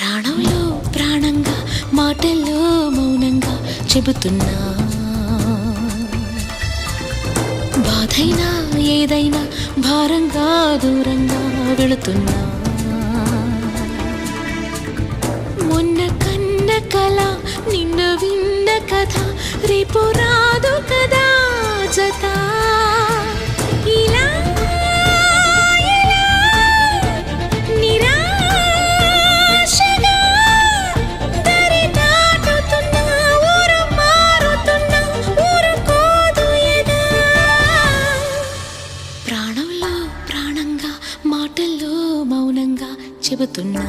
ప్రాణంలో ప్రాణంగా మాటల్లో మౌనంగా చెబుతున్నా, బాధైనా ఏదైనా భారంగా దూరంగా వెళుతున్నా. మొన్న కన్న కల నిన్న విన్న కథ రేపు రాదు కదా జత. ఇలా నిరాశగా దరి దాటుతున్నా, ఊరు మారుతున్నా, ఊరుకోదు ఎదా. ప్రాణంలో ప్రాణంగా మాటల్లో మౌనంగా చెబుతున్నా.